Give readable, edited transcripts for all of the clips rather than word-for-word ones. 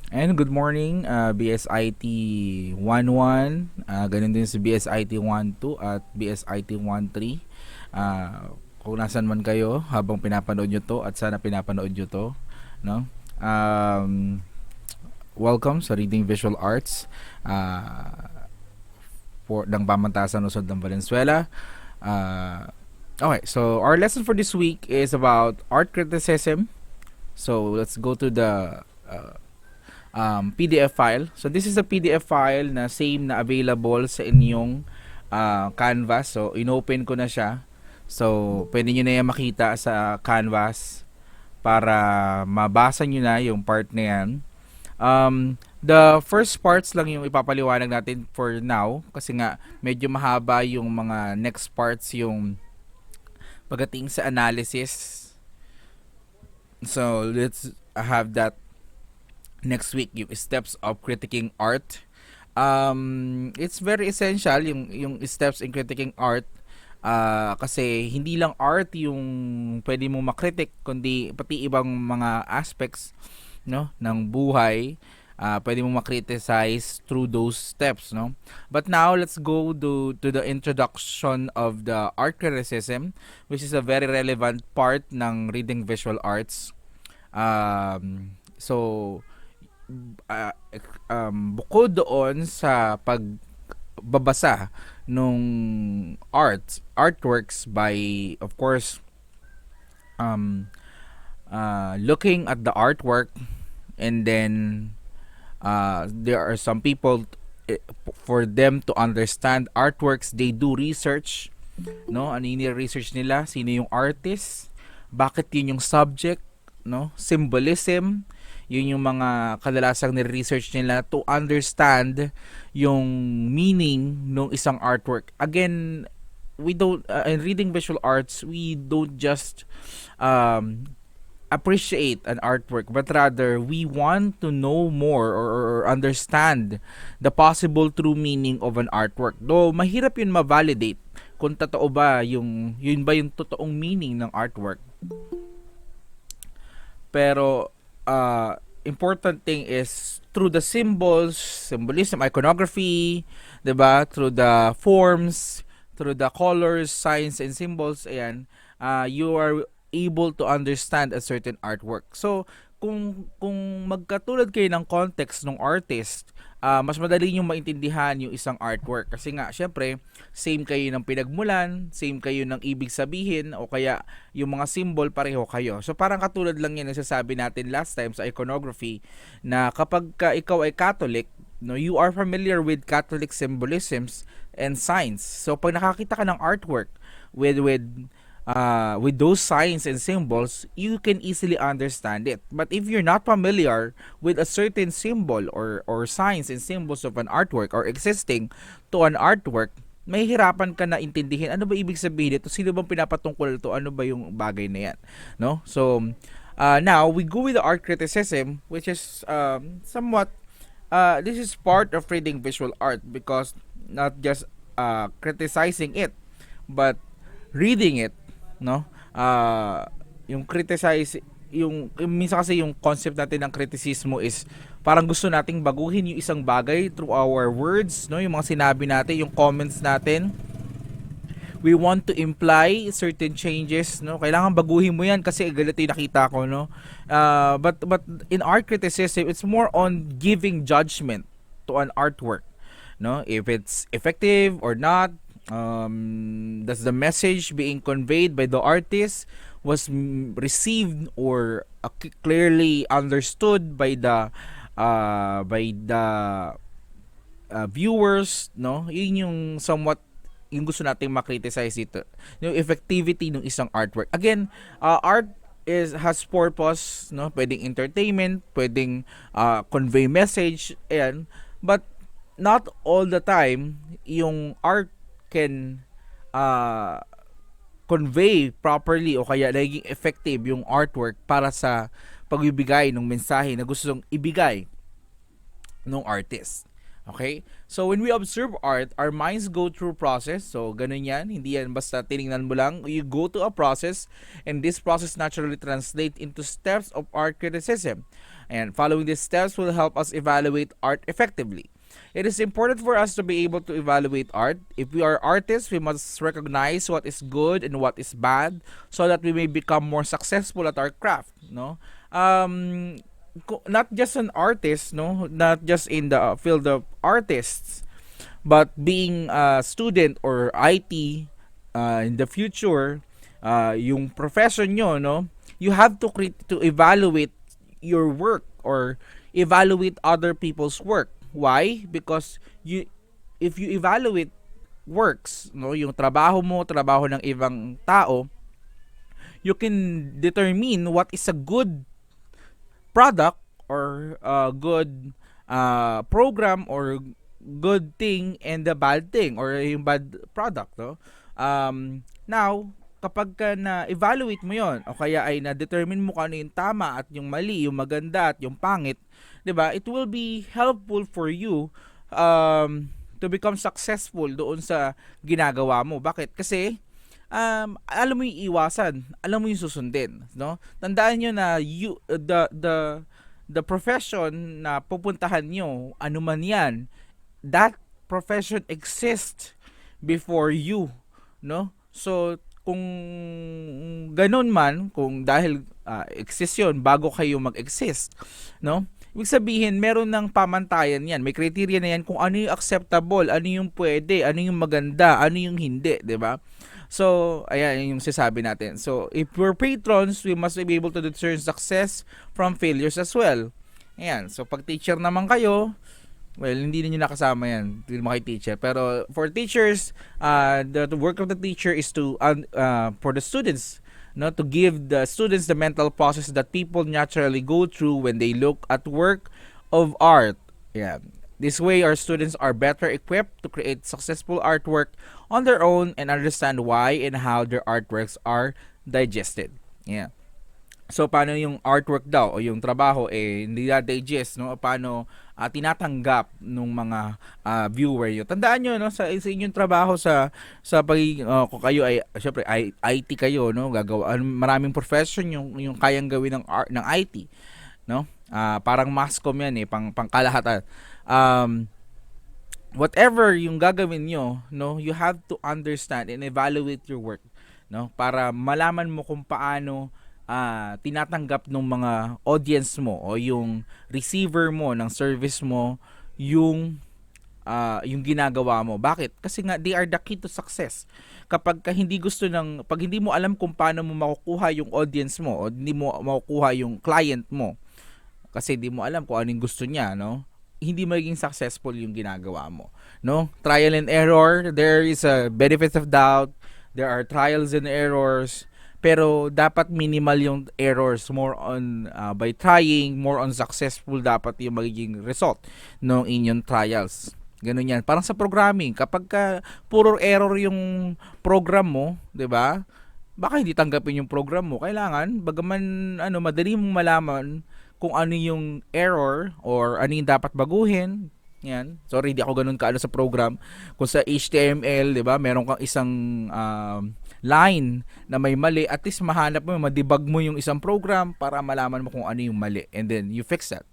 And good morning, BSIT 11, ganun din sa BSIT 12 at BSIT 13. Kung nasan man kayo habang pinapanood nyo to at sana pinapanood nyo to, no? Um, Welcome sa Reading Visual Arts for ng Pamantasan Luzon ng Valenzuela. Okay, so our lesson for this week is about art criticism. So let's go to the PDF file. So this is a PDF file na same na available sa inyong Canvas. So inopen ko na siya. So pwede nyo na yan makita sa Canvas para mabasa nyo na yung part na yan. The first parts lang yung ipapaliwanag natin for now kasi nga medyo mahaba yung mga next parts yung pagdating sa analysis. So let's have that next week, yung steps of critiquing art. It's very essential yung steps in critiquing art kasi hindi lang art yung pwede mo makritik kundi pati ibang mga aspects no ng buhay. Pwede mo makriticize through those steps, no? But now let's go to the introduction of the art criticism, which is a very relevant part ng reading visual arts. So bukod doon sa pagbabasa nung artworks by, of course, looking at the artwork, and then there are some people, for them to understand artworks, they do research, no? Ano yung research nila? Sino yung artist? Bakit yun yung subject? No? Symbolism, yun yung mga kadalasang ni-research nila to understand yung meaning ng isang artwork. Again, we don't in reading visual arts, we don't just appreciate an artwork, but rather we want to know more or understand the possible true meaning of an artwork. Though mahirap yun ma-validate kung totoo ba yun ba yung totoong meaning ng artwork. Pero important thing is through the symbolism, iconography, 'di ba? Through the forms, through the colors, signs and symbols, ayan, you are able to understand a certain artwork. So, kung magkatulad kayo ng context ng artist, mas madali nyo maintindihan yung isang artwork. Kasi nga, syempre, same kayo ng pinagmulan, same kayo ng ibig sabihin, o kaya yung mga symbol pareho kayo. So, parang katulad lang yan nasasabi natin last time sa iconography, na kapag ikaw ay Catholic, no, you are familiar with Catholic symbolisms and signs. So, pag nakakita ka ng artwork with those signs and symbols, you can easily understand it. But if you're not familiar with a certain symbol or signs and symbols of an artwork or existing to an artwork, may hirapan ka na intindihin ano ba ibig sabihin ito, sino bang pinapatungkol ito, ano ba yung bagay na yan, no? So now we go with the art criticism, which is somewhat this is part of reading visual art, because not just criticizing it, but reading it, no? Yung criticize, yung minsan kasi yung concept natin ng kritisismo is parang gusto nating baguhin yung isang bagay through our words, no? Yung mga sinabi natin, yung comments natin, we want to imply certain changes, no? Kailangan baguhin mo yan kasi ganito yung nakita ko, no? But in art criticism, it's more on giving judgment to an artwork, no? If it's effective or not, does the message being conveyed by the artist was received or clearly understood by the viewers, no? Yun yung somewhat yung gusto nating makriticize ito, yung effectivity ng isang artwork. Again, art has purpose, no? Pwedeng entertainment, pwedeng convey message, ayan, but not all the time yung art can convey properly o kaya naging effective yung artwork para sa pagbibigay ng mensahe na gustong ibigay ng artist. Okay? So, when we observe art, our minds go through process. So, ganun yan. Hindi yan basta tinignan mo lang. You go to a process, and this process naturally translate into steps of art criticism. And following these steps will help us evaluate art effectively. It is important for us to be able to evaluate art. If we are artists, we must recognize what is good and what is bad so that we may become more successful at our craft, no? Um not just an artist, no, not just in the field of artists, but being a student or IT in the future, yung profession nyo, no, you have to to evaluate your work or evaluate other people's work. Why? Because if you evaluate works, no, yung trabaho mo, trabaho ng ibang tao, you can determine what is a good product or a good program or good thing and the bad thing or yung bad product, no? Now, kapag ka na-evaluate mo yon o kaya ay na-determine mo kung ano yung tama at yung mali, yung maganda at yung pangit, 'di ba? It will be helpful for you to become successful doon sa ginagawa mo. Bakit? Kasi alam mo yung iwasan, alam mo yung susundin, no? Tandaan niyo na the profession na pupuntahan niyo, ano man 'yan, that profession exists before you, no? So kung ganun man, kung dahil exist yun bago kayo mag-exist, no? Ibig sabihin, meron ng pamantayan yan. May criteria na yan kung ano yung acceptable, ano yung pwede, ano yung maganda, ano yung hindi, di ba? So, ayan yung sasabi natin. So, if we're patrons, we must be able to discern success from failures as well. Ayan. So, pag teacher naman kayo, well, hindi niyo nakasama yan. Hindi mo kay teacher. Pero for teachers, the work of the teacher is to, for the students, no, to give the students the mental process that people naturally go through when they look at work of art. Yeah. This way, our students are better equipped to create successful artwork on their own and understand why and how their artworks are digested. Yeah. So paano yung artwork daw o yung trabaho hindi na-digest, no? Paano tinatanggap ng mga viewer yun. Tandaan nyo, no, sa inyong trabaho sa kung kayo ay syempre IT kayo, no, gagawa maraming profession yung kayang gawin ng IT, no? Parang masscom yan pangkalahatan. Whatever yung gagawin nyo, no, you have to understand and evaluate your work, no, para malaman mo kung paano tinatanggap ng mga audience mo o yung receiver mo ng service mo yung ginagawa mo. Bakit? Kasi nga they are the key to success. Pag hindi mo alam kung paano mo makukuha yung audience mo o hindi mo makukuha yung client mo kasi hindi mo alam kung ano yung gusto niya, no? Hindi magiging successful yung ginagawa mo, no? Trial and error, there is a benefit of doubt, there are trials and errors, pero dapat minimal yung errors, more on by trying, more on successful dapat yung magiging result ng inyong trials. Ganun yan. Parang sa programming, kapag puro error yung program mo, 'di ba? Baka hindi tanggapin yung program mo. Kailangan bagaman madali mong malaman kung ano yung error or ano yung dapat baguhin. Yan. Sorry, di ako ganun kaano sa program. Kung sa HTML, 'di ba? Meron kang isang line na may mali, at least mahanap mo, madebug mo yung isang program para malaman mo kung ano yung mali and then you fix that.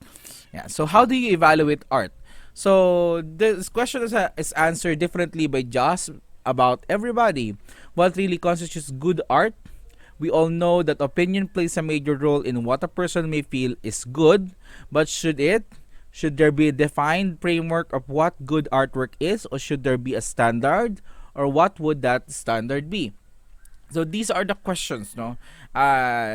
Yeah. So how do you evaluate art? So this question is answered differently by just about everybody. What really constitutes good art? We all know that opinion plays a major role in what a person may feel is good, but should there be a defined framework of what good artwork is, or should there be a standard, or what would that standard be? So these are the questions, no,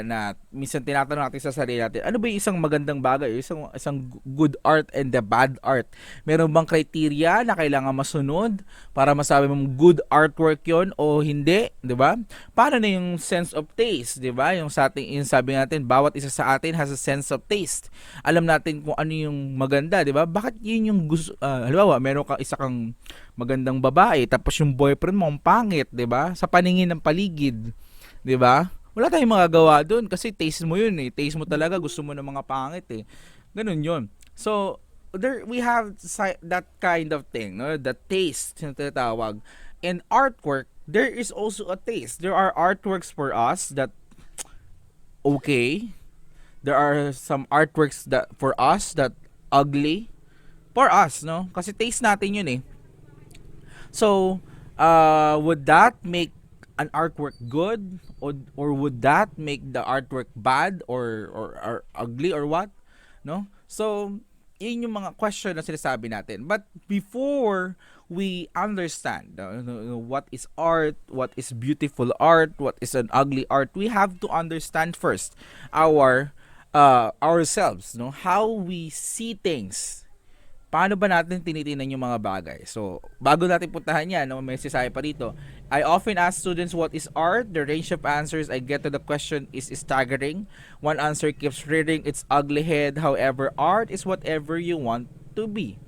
na minsan tinatanong natin sa sarili natin. Ano ba yung isang magandang bagay, isang good art and the bad art? Meron bang criteria na kailangan masunod para masabi mong good artwork 'yon o hindi, 'di ba? Paano na yung sense of taste, 'di ba? Yung sabi natin, bawat isa sa atin has a sense of taste. Alam natin kung ano yung maganda, 'di ba? Bakit yun yung gusto, halimbawa, meron kang isang magandang babae tapos yung boyfriend mo ang pangit, 'di ba? Sa paningin ng paligid, 'di ba? Wala tayong magagawa doon kasi taste mo 'yun . Taste mo talaga, gusto mo ng mga pangit . Ganun 'yun. So there we have that kind of thing, no? The taste na tinatawag. And artwork, there is also a taste. There are artworks for us that okay, There are some artworks that for us that ugly for us, no? Kasi taste natin yun eh. So, would that make an artwork good, or would that make the artwork bad, or ugly, or what? No? So, yun yung mga question na sinasabi natin. But before we understand what is art, what is beautiful art, what is an ugly art, we have to understand first our ourselves, no? How we see things. Paano ba natin tinitingnan yung mga bagay? So, bago natin puntahan yan, no, may sisay pa rito. I often ask students what is art. The range of answers I get to the question is staggering. One answer keeps reading its ugly head. However, art is whatever you want to be.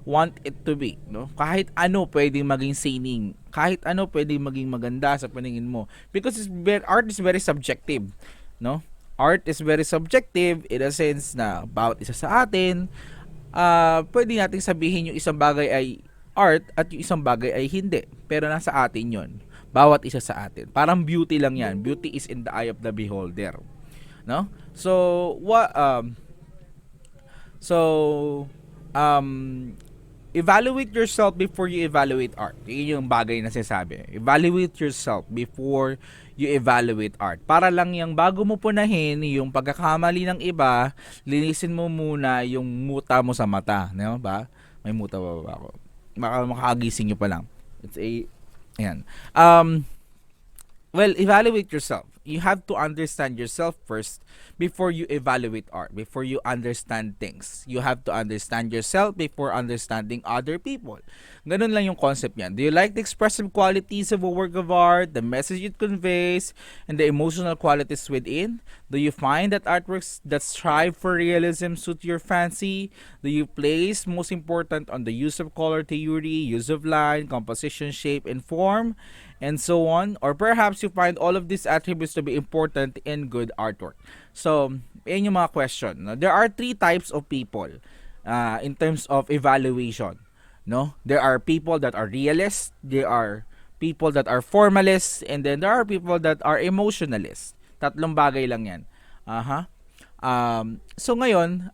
Want it to be, no? Kahit ano pwedeng maging sining. Kahit ano pwedeng maging maganda sa paningin mo. Because art is very subjective, no? Art is very subjective in a sense na bawat isa sa atin pwede nating sabihin yung isang bagay ay art at yung isang bagay ay hindi. Pero nasa atin yon. Bawat isa sa atin. Parang beauty lang yan. Beauty is in the eye of the beholder. No? So, so, um, evaluate yourself before you evaluate art. Yun yung bagay na sinasabi. Evaluate yourself before you evaluate art. Para lang yung bago mo punahin yung pagkakamali ng iba, linisin mo muna yung muta mo sa mata. Di ba? May muta ba ako? Makagising nyo pa lang. It's a, ayan. Well, evaluate yourself. You have to understand yourself first before you evaluate art, before you understand things. You have to understand yourself before understanding other people. Ganun lang yung concept niyan. Do you like the expressive qualities of a work of art, the message it conveys, and the emotional qualities within? Do you find that artworks that strive for realism suit your fancy? Do you place most important on the use of color theory, use of line, composition, shape, and form? And so on, or perhaps you find all of these attributes to be important in good artwork. So, yan yung mga question. No? There are three types of people in terms of evaluation. No, there are people that are realists, there are people that are formalists, and then there are people that are emotionalists. Tatlong bagay lang yan. So ngayon,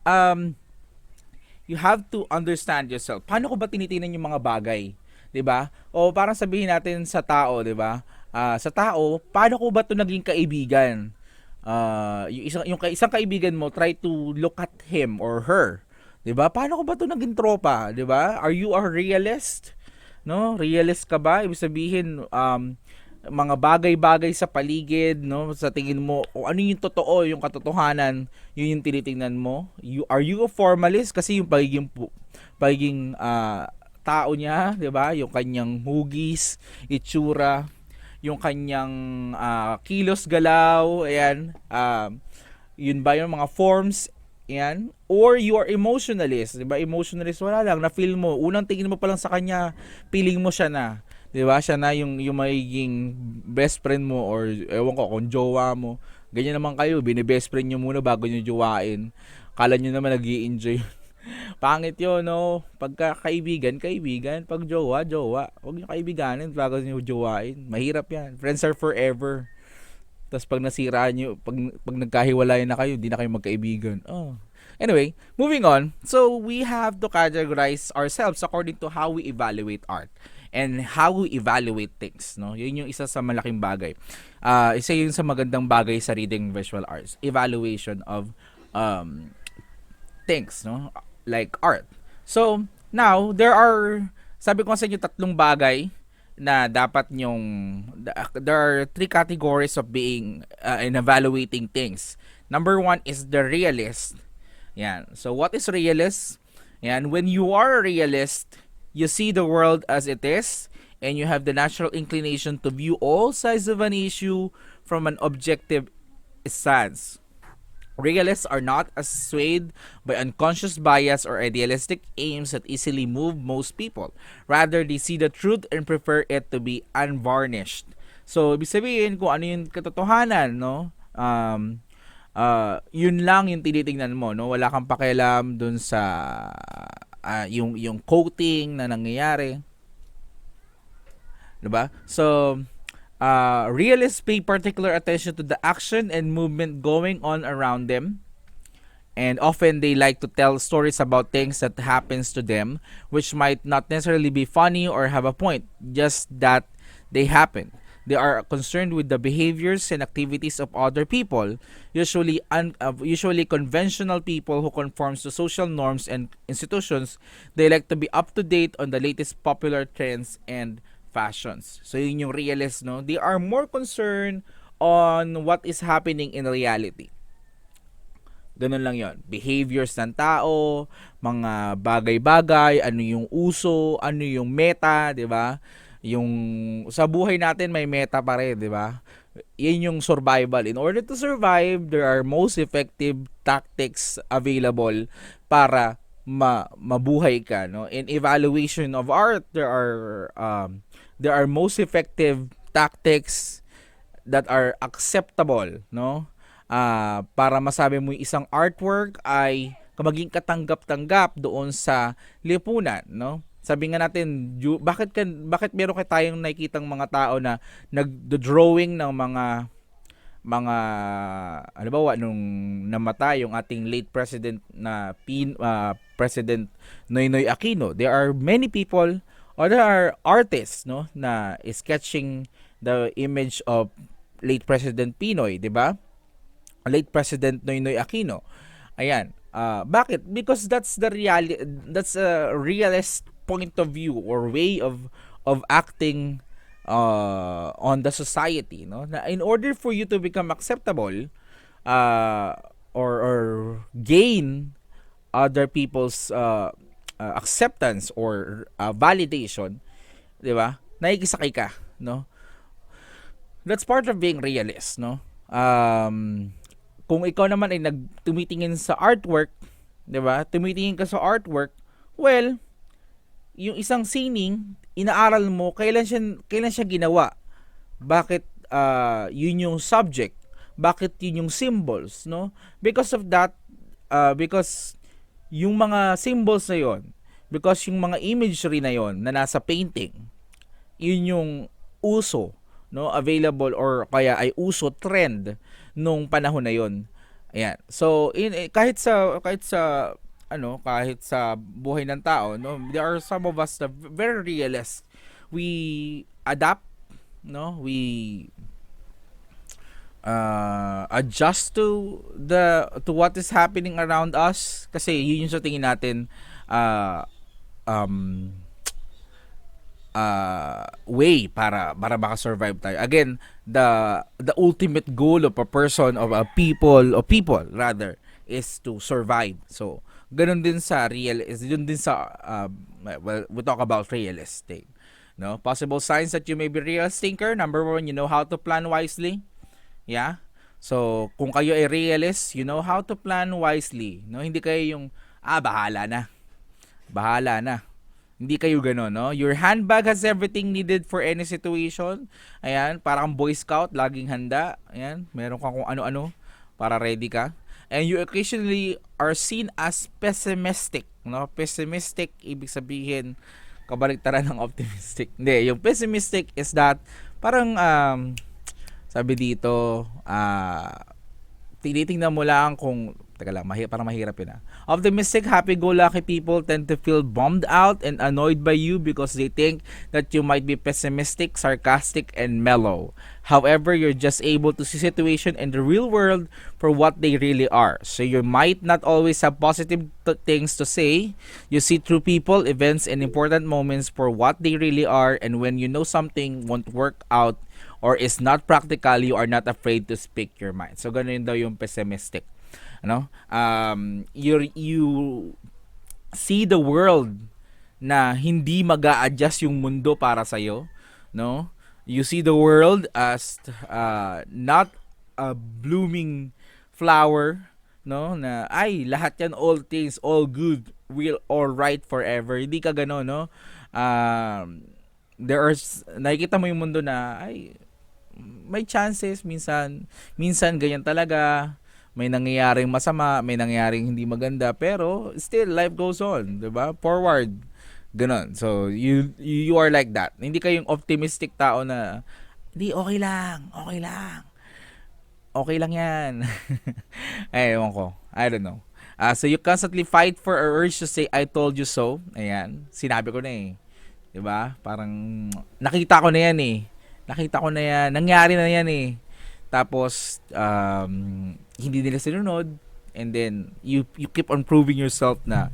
you have to understand yourself. Paano ko ba tinitingnan yung mga bagay? 'Di ba? O parang sabihin natin sa tao, 'di ba? Sa tao, paano ko ba 'to naging kaibigan? Yung isang kaibigan mo, try to look at him or her. 'Di ba? Paano ko ba 'to naging tropa, 'di ba? Are you a realist? No? Realist ka ba? Ibig sabihin mga bagay-bagay sa paligid, no? Sa tingin mo, o ano yung totoo, yung katotohanan, yun yung tinitingnan mo. Are you a formalist? Kasi yung pagiging tao niya, 'di ba? Yung kanyang hugis, itsura, yung kanyang kilos, galaw, ayan. Yun ba yung mga forms, ayan? Or you are emotionalist, 'di ba? Emotionalist, wala lang, na feel mo, unang tingin mo pa lang sa kanya, feeling mo siya na. 'Di ba? Siya na yung magiging best friend mo, or ewan ko kung jowa mo. Ganyan naman kayo, bini-best friend niyo muna bago niyo jowain. Kala niyo naman nag-i-enjoy. Pangit yun, no? Pagka kaibigan, kaibigan. Pag jowa, jowa. Huwag nyo kaibiganin bago nyo jowain. Mahirap yan. Friends are forever. Tapos pag nasira nyo, pag nagkahiwalayan na kayo, di na kayo magkaibigan. Oh. Anyway, moving on. So, we have to categorize ourselves according to how we evaluate art and how we evaluate things, no? Yun yung isa sa malaking bagay. Isa yun sa magandang bagay sa reading visual arts. Evaluation of things, no? Like art. So, now, sabi ko sa inyo, tatlong bagay na dapat there are three categories of being in evaluating things. Number one is the realist. Yan. So, what is realist? Yan. When you are a realist, you see the world as it is, and you have the natural inclination to view all sides of an issue from an objective stance. Realists are not swayed by unconscious bias or idealistic aims that easily move most people. Rather, they see the truth and prefer it to be unvarnished. So, ibig sabihin kung ano yung katotohanan, no? Yun lang yung tinitingnan mo, no? Wala kang pakialam dun sa yung coating na nangyayari. Diba? So, realists pay particular attention to the action and movement going on around them. and often they like to tell stories about things that happens to them, which might not necessarily be funny or have a point, just that they happen. They are concerned with the behaviors and activities of other people, usually conventional people who conforms to social norms and institutions. They like to be up to date on the latest popular trends and fashions. So yun yung realist, no? They are more concerned on what is happening in reality. Ganun lang yon. Behaviors ng tao, mga bagay-bagay, ano yung uso, ano yung meta, 'di ba? Yung sa buhay natin may meta pa rin, 'di ba? Yan yung survival. In order to survive, there are most effective tactics available para mabuhay ka, no? In evaluation of art, there are most effective tactics that are acceptable, no? Para masabi mo yung isang artwork ay maging katanggap-tanggap doon sa lipunan, no? Sabi nga natin, bakit meron kay tayong nakikitang mga tao na nagdo-drawing ng mga halimbawa nung namatay yung ating late president na President Noynoy Aquino. There are many people, or there are artists, no, na sketching the image of late President Pinoy, 'di ba? Late President Noynoy Aquino. Ayan. Bakit? Because that's a realist point of view or way of acting on the society, no? Na in order for you to become acceptable, uh, or gain other people's acceptance or validation, 'di ba? Nakikisakay ka, no? That's part of being realist, no? Kung ikaw naman ay tumitingin sa artwork, 'di ba? Tumitingin ka sa artwork, well, yung isang sining, inaaral mo kailan siya ginawa. Bakit yun yung subject? Bakit yun yung symbols, no? Because of that, because yung mga symbols na yon, because yung mga imagery na yon na nasa painting, yun yung uso, no, available or kaya ay uso trend nung panahon na yon. Ayan. So kahit sa buhay ng tao, no, there are some of us na very realist. We adapt, no, we adjust to what is happening around us kasi yun yung sa tingin natin uh, um, way para maka-survive tayo. Again, the ultimate goal of a person, of a people rather, is to survive. So ganun din sa well, we talk about realistic, no? Possible signs that you may be realist thinker. Number one, you know how to plan wisely. Yeah. So kung kayo ay realist, you know how to plan wisely, no? Hindi kayo yung bahala na. Hindi kayo gano'n, no? Your handbag has everything needed for any situation. Ayan, parang Boy Scout, laging handa. Ayan, meron kang kung ano-ano para ready ka. And you occasionally are seen as pessimistic, no? Pessimistic, ibig sabihin, kabaligtaran ng optimistic. Hindi, yung pessimistic is that, parang, sabi dito, tinitingnan mo lang kung teka lang, parang mahirap yun. Optimistic, happy-go-lucky people tend to feel bummed out and annoyed by you because they think that you might be pessimistic, sarcastic, and mellow. However, you're just able to see situation in the real world for what they really are. So you might not always have positive things to say. You see through people, events, and important moments for what they really are, and when you know something won't work out or is not practical, you are not afraid to speak your mind. So ganun daw yung pessimistic. Ano? You see the world na hindi mag-a-adjust yung mundo para sa iyo, no? You see the world as not a blooming flower, no? Na ay lahat yan, all things, all good, will all right forever. Hindi ka gano'n, no? Nakikita mo yung mundo na ay may chances minsan ganyan talaga, may nangyayaring masama, may nangyayaring hindi maganda, pero still life goes on, 'di ba? Forward. Ganon. So you are like that. Hindi kayong optimistic tao na hindi okay lang. Okay lang 'yan. Ay, ewan ko. I don't know. So you constantly fight for a urge to say I told you so. Ayan, sinabi ko na eh. 'Di ba? Parang nakita ko na 'yan eh. Nakita ko na 'yan, nangyari na 'yan eh. Tapos hindi nila sinunod, and then you keep on proving yourself na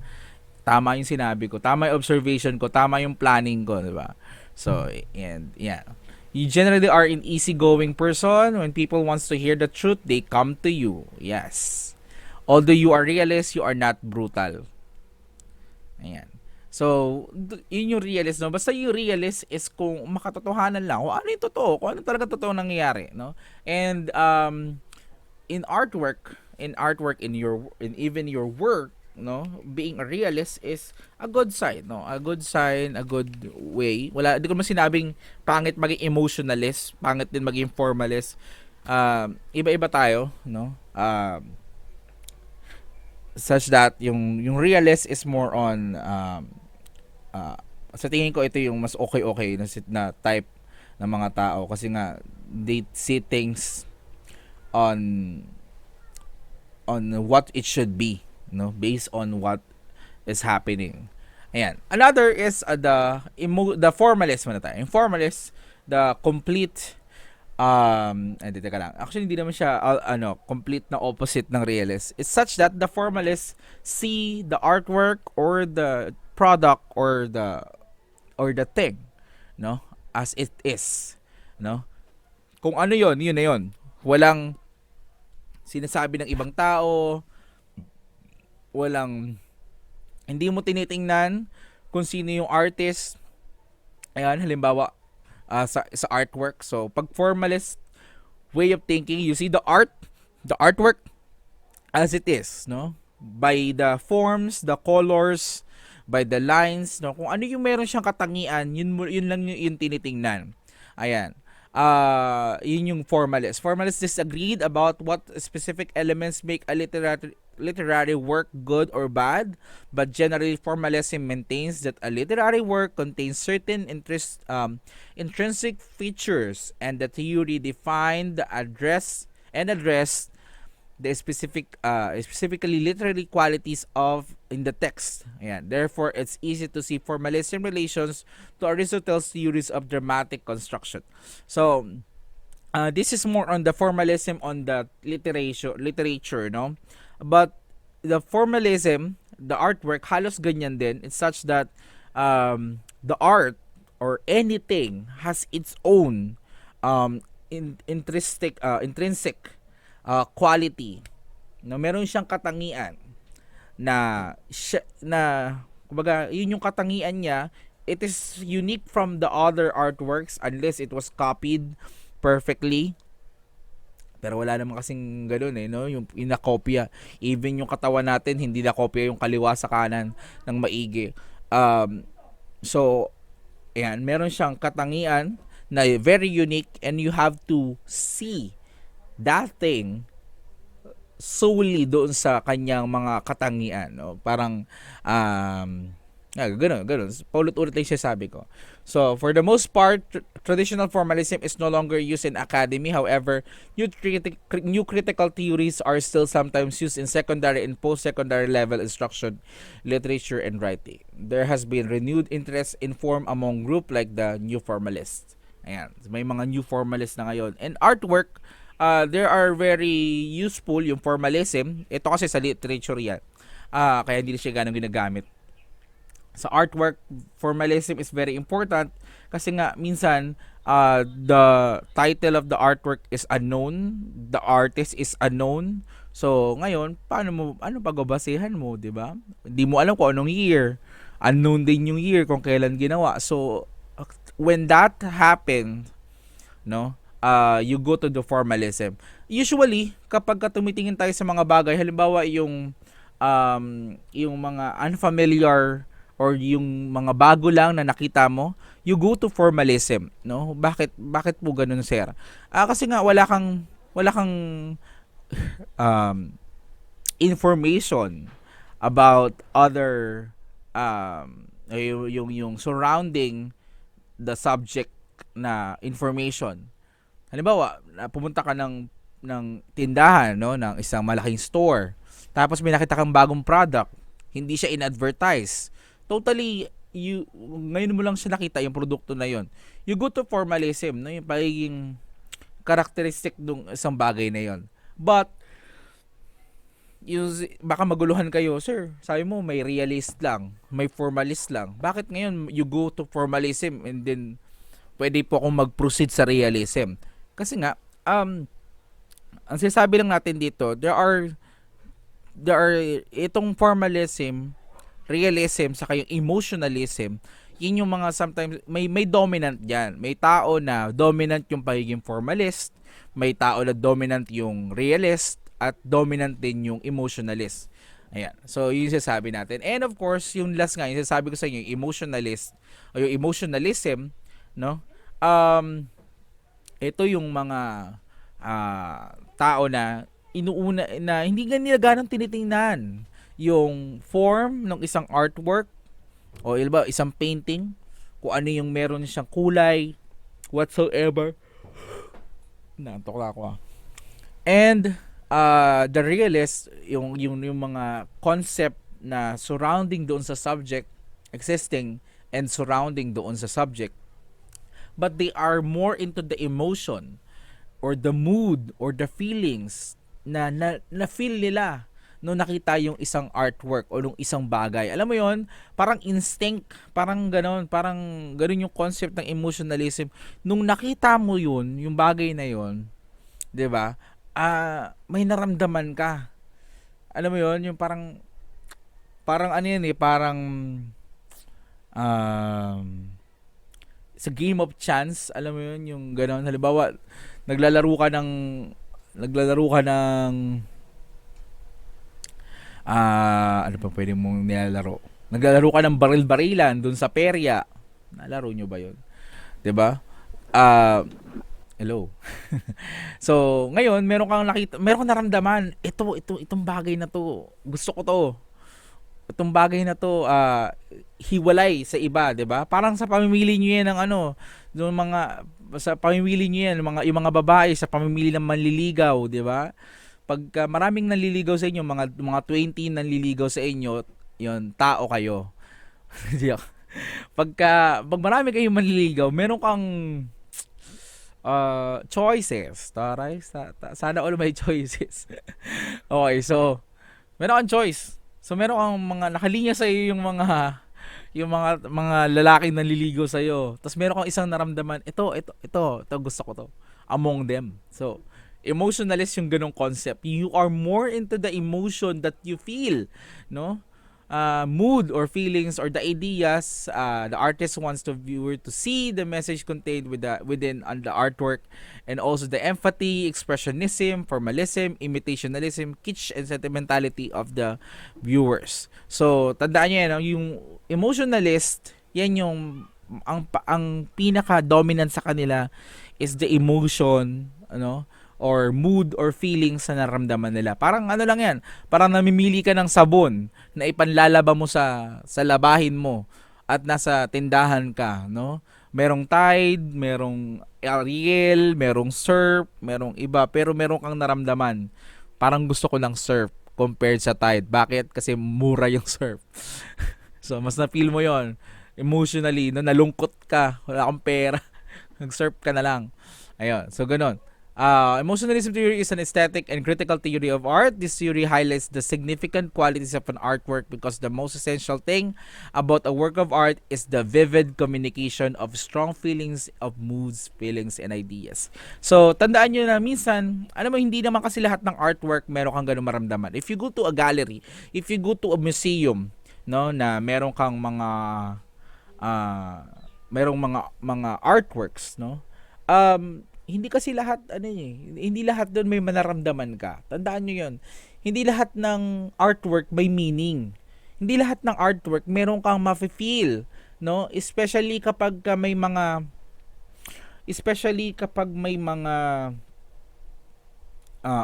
tama yung sinabi ko, tama yung observation ko, tama yung planning ko, 'di ba? So, and yeah. You generally are an easygoing person. When people wants to hear the truth, they come to you. Yes. Although you are realist, you are not brutal. Ayan. So, yun yung realist, no? Basta yung realist is kung makatotohanan lang, kung ano yung totoo, kung ano talaga totoo nangyayari, no? And, in artwork, in even your work, no? Being a realist is a good sign, no? A good sign, a good way. Di ko man sinabing pangit maging emotionalist, pangit din maging formalist. Iba-iba tayo, no? Such that yung realist is more on sa tingin ko ito yung mas okay na type ng mga tao kasi nga they see things on what it should be, no, based on what is happening. Ayan, another is the formalist muna tayo. Yung formalist, the complete teka lang. Actually, hindi naman siya complete na opposite ng realist. It's such that the formalists see the artwork or the product or the thing, no, as it is, no? Kung ano 'yon, yun na 'yon. Walang sinasabi ng ibang tao, hindi mo tinitingnan kung sino yung artist. Ayan, halimbawa, sa artwork. So, pag formalist way of thinking, you see the artwork as it is, no? By the forms, the colors, by the lines, no? Kung ano yung meron siyang katangian, yun lang yung tinitingnan. Ayan. Yun yung formalist. Formalists disagreed about what specific elements make a literary work good or bad, but generally formalism maintains that a literary work contains certain intrinsic features, and the theory defined address the specifically literary qualities of in the text. Ayan. Therefore, it's easy to see formalism relations to Aristotle's theories of dramatic construction. So, this is more on the formalism on the literature, no? But the formalism, the artwork, halos ganyan din. It's such that the art or anything has its own intrinsic quality. No, meron siyang katangian na kumbaga, yun yung katangian niya. It is unique from the other artworks unless it was copied perfectly. Pero wala naman kasing ganoon no? Yung inakopya. Even yung katawan natin, hindi nakopya yung kaliwa sa kanan ng maigi. So, ayan, meron siyang katangian na very unique, and you have to see that thing solely doon sa kanyang mga katangian, no? Parang ganun. Paulit-ulit lang siya sabi ko. So, for the most part, traditional formalism is no longer used in academy. However, new critical theories are still sometimes used in secondary and post-secondary level instruction, literature, and writing. There has been renewed interest in form among group like the New Formalists. Ayan, may mga New Formalists na ngayon. And artwork, there are very useful yung formalism. Ito kasi sa literature yan. Kaya hindi siya ganun ginagamit. Sa artwork, formalism is very important kasi nga minsan the title of the artwork is unknown, the artist is unknown. So ngayon, ano pagbabasehan mo, 'di ba? Hindi mo alam kung anong year. Unknown din yung year kung kailan ginawa. So when that happened, no? You go to the formalism. Usually, kapag tumitingin tayo sa mga bagay, halimbawa yung mga unfamiliar or yung mga bago lang na nakita mo, you go to formalism, no? Bakit po ganun, sir? Kasi nga wala kang information about other yung surrounding the subject na information. Halimbawa, pumunta ka ng tindahan, no, ng isang malaking store. Tapos may nakita kang bagong product, hindi siya in-advertise. Totally, ngayon mo lang siya nakita yung produkto na yon. You go to formalism, no? Yung pagiging characteristic ng isang bagay na yon. But, baka maguluhan kayo, sir, sabi mo may realist lang, may formalist lang. Bakit ngayon you go to formalism and then pwede po akong mag-proceed sa realism? Kasi nga, ang sinasabi lang natin dito, there are itong formalism, realism, saka yung emotionalism, yun yung mga sometimes, may dominant yan. May tao na dominant yung pagiging formalist, may tao na dominant yung realist, at dominant din yung emotionalist. Ayan. So, yun yung sasabi natin. And of course, yung last nga, yung sasabi ko sa inyo, yung emotionalist, o yung emotionalism, no? Ito yung mga tao na inuuna na hindi nila ganang tinitingnan yung form ng isang artwork o iba isang painting, kung ano yung meron siyang kulay whatsoever. Nantok na ako. And the realist, yung mga concept na surrounding doon sa subject, existing and surrounding doon sa subject, but they are more into the emotion or the mood or the feelings na feel nila nung nakita yung isang artwork o nung isang bagay. Alam mo yon, parang instinct, parang ganoon yung concept ng emotionalism. Nung nakita mo yun, yung bagay na yun, 'di ba? May naramdaman ka. Alam mo yon, yung parang ano yan parang sa game of chance, alam mo yun, yung gano'n. Halimbawa, naglalaro ka ng ano pa pwede mong nilalaro? Naglalaro ka ng baril-barilan dun sa perya. Nalaro nyo ba yun? 'Di ba? Hello. So, ngayon, meron kang naramdaman, itong bagay na to, gusto ko to. Itong bagay na to, hiwalay sa iba, 'di ba? Parang sa pamimili niyo 'yan ng sa pamimili niyo 'yan, yung mga babae sa pamimili ng manliligaw, 'di ba? Pagka maraming nanliligaw sa inyo, mga 20 nanliligaw sa inyo, 'yon, tao kayo. pag marami kayong manliligaw, meron kang choices. Taray, sana all may choices. Okay, so meron kang choice. So meron kang mga nakalinya sa iyo yung mga lalaking nanliligaw sa iyo. Tapos meron kang isang naramdaman, ito gusto ko to among them. So emotionalist yung ganong concept. You are more into the emotion that you feel, no? Mood or feelings or the ideas the artist wants the viewer to see the message contained within on the artwork, and also the empathy, expressionism, formalism, imitationalism, kitsch, and sentimentality of the viewers. So tandaan niyo yan, yung emotionalist, yan yung ang pinaka dominant sa kanila is the emotion, ano, or mood or feelings na naramdaman nila. Parang ano lang yan, parang namimili ka ng sabon na ipanlalaba mo sa labahin mo at nasa tindahan ka, no? Merong Tide, merong Ariel, merong Surf, merong iba, pero meron kang naramdaman. Parang gusto ko ng Surf compared sa Tide. Bakit? Kasi mura yung Surf. So, mas na-feel mo yon emotionally, no? Nalungkot ka, wala kang pera, nag-surf ka na lang. Ayun, so ganun. Emotionalism theory is an aesthetic and critical theory of art. This theory highlights the significant qualities of an artwork because the most essential thing about a work of art is the vivid communication of strong feelings, of moods, feelings, and ideas. So, tandaan nyo na minsan, alam mo, hindi naman kasi lahat ng artwork meron kang ganun maramdaman. If you go to a gallery, if you go to a museum, no, na meron kang merong mga artworks, no, hindi kasi lahat hindi lahat doon may manaramdaman ka. Tandaan niyo 'yon. Hindi lahat ng artwork may meaning. Hindi lahat ng artwork meron kang mafe-feel, no? Especially kapag may mga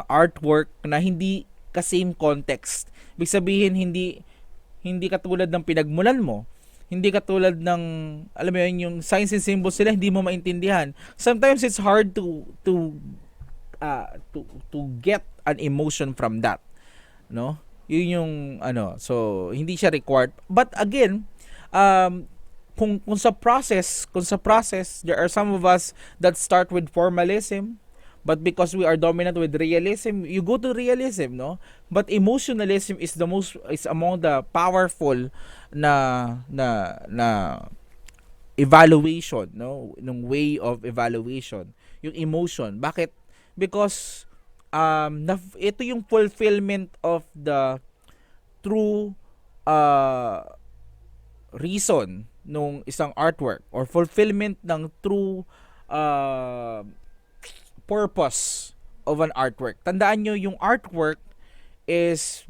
artwork na hindi ka same context. Ibig sabihin hindi katulad ng pinagmulan mo. Hindi katulad ng, alam mo yun, yung signs and symbols sila, hindi mo maintindihan. Sometimes it's hard to get an emotion from that, no? Yun yung ano, so hindi siya required. But again, um kung sa process there are some of us that start with formalism, but because we are dominant with realism, you go to realism, no? But emotionalism is the most, is among the powerful na na evaluation, no, ng way of evaluation, yung emotion. Bakit? Because ito yung fulfillment of the true uh, reason nung isang artwork, or fulfillment ng true uh, purpose of an artwork. Tandaan nyo, yung artwork is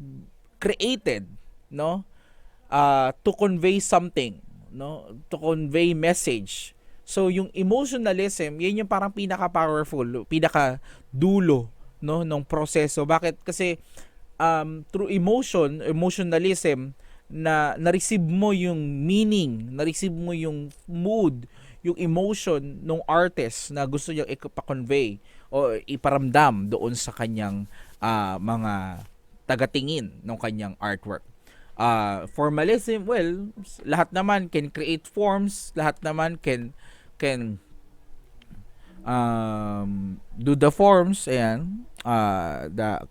created, no, to convey something, no, to convey message. So yung emotionalism, yan yung parang pinaka powerful, pinaka dulo, no, ng proseso. Bakit? Kasi through emotionalism, na na-receive mo yung meaning, na-receive mo yung mood, yung emotion ng artist na gusto niyang ipa-convey o iparamdam doon sa kanyang mga tagatingin ng kanyang artwork. Formalism, well, lahat naman can create forms, lahat naman can do the forms, ayan, the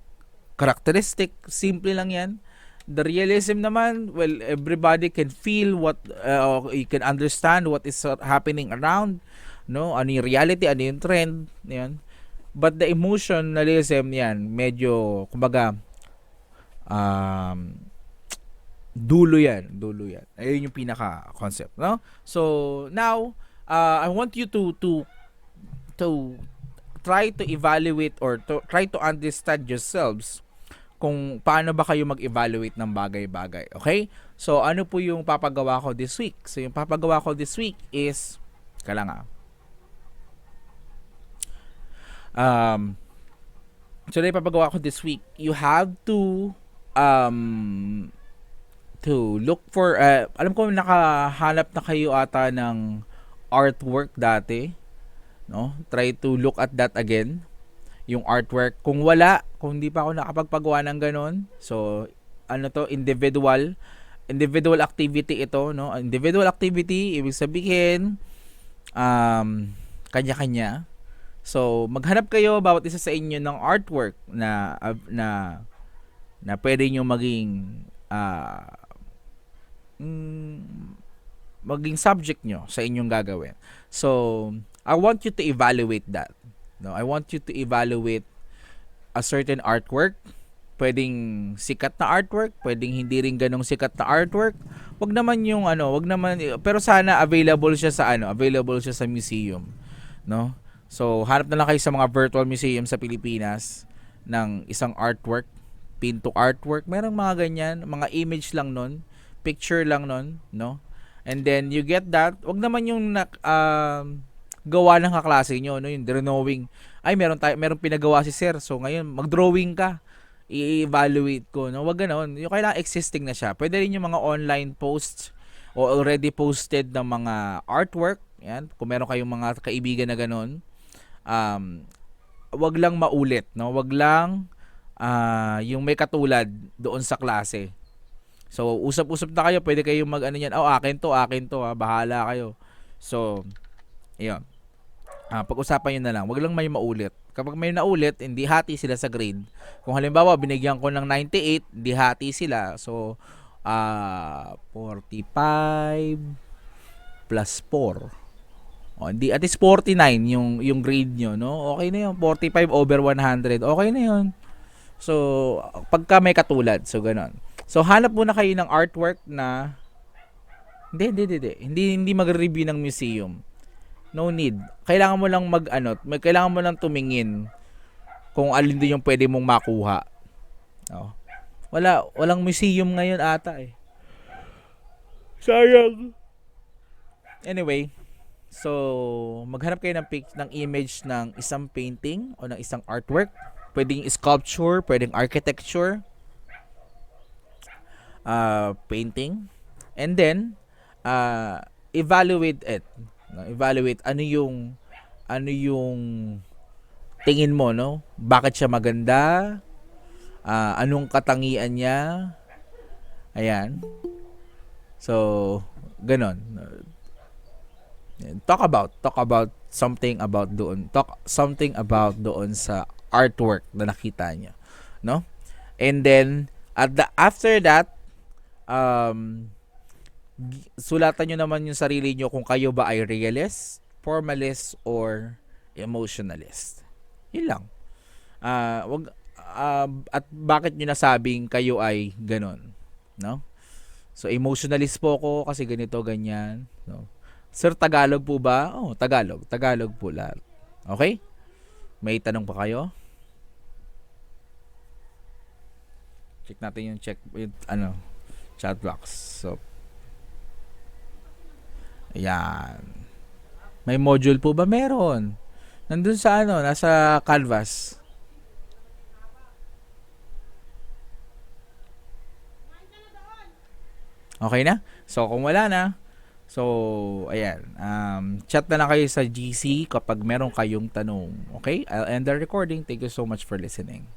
characteristic, simple lang yan. The realism naman, well, everybody can feel what, you can understand what is happening around, no, ano yung reality, ano yung trend, yan. But the emotionalism, yan, medyo, kumbaga, um, dulo yan. Ayun yung pinaka concept, no? So now I want you to try to evaluate, or to try to understand yourselves kung paano ba kayo mag-evaluate ng bagay-bagay. Okay? So ano po yung papagawa ko this week? So yung papagawa ko this week is kailangan so yung papagawa ko this week, you have um to look for, alam ko nakahanap na kayo ata ng artwork dati, no? Try to look at that again, yung artwork. Kung wala, kung hindi pa ako nakapagpagawa ng ganun, so ano to, individual activity ito, no? Individual activity, ibig sabihin kanya-kanya. So maghanap kayo bawat isa sa inyo ng artwork na pwede nyo maging subject nyo sa inyong gagawin. So, I want you to evaluate that. No, I want you to evaluate a certain artwork. Pwedeng sikat na artwork, pwedeng hindi rin ganong sikat na artwork. Wag naman yung wag naman, pero sana available siya sa museum, no? So, hanap na lang kayo sa mga virtual museum sa Pilipinas ng isang artwork, pinto artwork. Merong mga ganyan, mga image lang nun, picture lang nun, no? And then you get that. Wag naman yung gawa ng kaklase nyo, no? Yung drawing. Ay, meron pinagawa si sir. So ngayon, mag-drawing ka. I-evaluate ko, no? Wag ganoon. Yung kailangan existing na siya. Pwede rin yung mga online posts o already posted ng mga artwork. Yan. Kung meron kayong mga kaibigan na ganoon, wag lang maulit, no? Wag lang yung may katulad doon sa klase. So, usap-usap na kayo, pwede kayong akin to, bahala kayo. So, ayun. Pag-usapan nyo na lang, wag lang may maulit. Kapag may naulit, hindi hati sila sa grade. Kung halimbawa, binigyan ko ng 98, hindi hati sila. So, 45 plus 4. Hindi, at least 49 yung grade nyo, no? Okay na yun. 45 over 100. Okay na yun. So, pagka may katulad, so ganon. So, hanap muna kayo ng artwork na hindi magre-review ng museum. No need. Kailangan mo lang kailangan mo lang tumingin kung alin din yung pwede mong makuha. No. Walang museum ngayon ata eh. Sayang. Anyway, so maghanap kayo ng image ng isang painting o ng isang artwork. Pwedeng sculpture, pwedeng architecture, painting, and then evaluate it. No? Evaluate ano yung tingin mo, no? Bakit siya maganda? Anong katangian niya? Ayan. So, ganon. Talk about something about doon. Talk something about doon sa artwork na nakita niya, no? And then after that, um sulatan nyo naman yung sarili nyo kung kayo ba ay realist, formalist, or emotionalist. Yun lang. Wag at bakit nyo nasabing kayo ay ganon, no? So emotionalist po ako kasi ganito ganyan, no? Sir, Tagalog po ba? Oh, Tagalog. Tagalog po lahat. Okay? May tanong pa kayo? Check natin yung chat box. So, ayan. May module po ba? Meron. Nandun sa nasa Canvas. Okay na? So, kung wala na, so, ayan. Chat na lang kayo sa GC kapag meron kayong tanong. Okay? I'll end the recording. Thank you so much for listening.